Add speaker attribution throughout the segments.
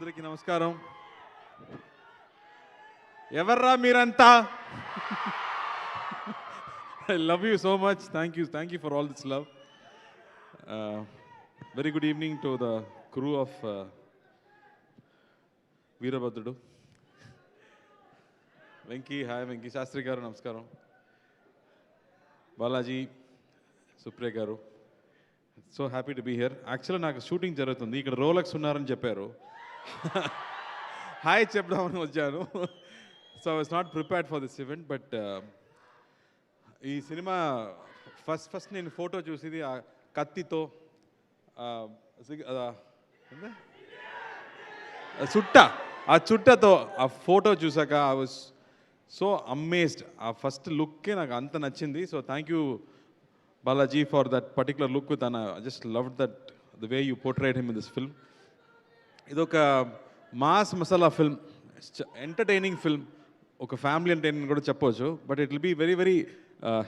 Speaker 1: అందరికీ నమస్కారం. ఎవర్రా మీరంతా? I love you so much. Thank you for all this love. Very good evening to the crew of Veerabhadrudu. Venki, hi Venki. Shastri garu, namaskaram. Balaji, Supriya garu. So happy to be here. Actually, నాకు shooting జరుగుతుంది. ఇక్కడ Rolex ఉన్నారని చెప్పారు. Hi చెప్దామని వచ్చాను. So I was not prepared for this event. But ఈ cinema first నేను photo చూసేది ఆ కత్తితో చుట్టతో ఆ ఫోటో చూసాక ఐ వాస్ సో అమేజ్డ్. ఆ ఫస్ట్ లుక్కే నాకు అంత నచ్చింది. So thank you Balaji for that particular look with Anna. I just loved that, the way you portrayed him in this film. Idoka mass masala film, entertaining film, oka family entertainment kuda cheppochu, but it will be very very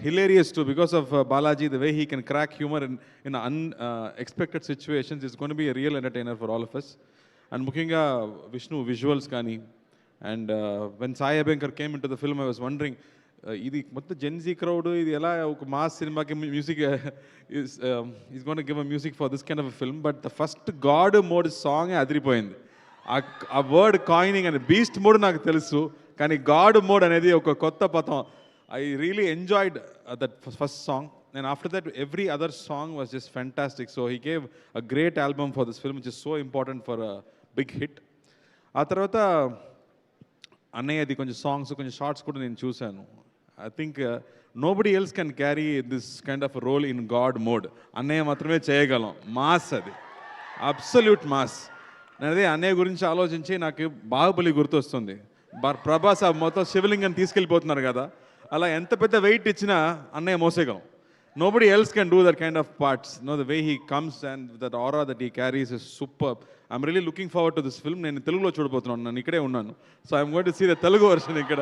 Speaker 1: hilarious too because of Balaji, the way he can crack humor in unexpected situations. Is going to be a real entertainer for all of us. And mukhinga Vishnu visuals kani, and when Sai Abhiyankar came into the film, I was wondering, ఇది మొత్తం Gen Z crowd, ఇది ఎలా ఒక mass సినిమాకి music is gone to give a music for this kind of film. But the first god mode సాంగే అదిరిపోయింది. ఆ word coining అని బీస్ట్ మోడ్ నాకు తెలుసు, కానీ గాడ్ మోడ్ అనేది ఒక కొత్త పదం. I really enjoyed that first song. And after that every other song was just fantastic. So he gave a great album for this film which is so important for a big hit. ఆ తర్వాత అన్నయ్యది కొంచెం songs, కొంచెం shorts కూడా నేను చూశాను. I think nobody else can carry this kind of a role in God mode. అన్నయ్య మాత్రమే చేయగలం. మాస్, అది అబ్సల్యూట్ మాస్. నేను అదే అన్నయ్య గురించి ఆలోచించి నాకు బాహుబలి గుర్తొస్తుంది. ప్రభాస్ మొత్తం శివలింగం తీసుకెళ్ళిపోతున్నారు కదా, అలా ఎంత పెద్ద వెయిట్ ఇచ్చినా అన్నయ్య మోసేయగలం. Nobody else can do that kind of parts. No, the way he comes and that aura that he carries is superb. I'm really looking forward to this film. నేను తెలుగులో చూడబోతున్నాను, నేను ఇక్కడే ఉన్నాను. So I'm going to see the Telugu version ఇక్కడ.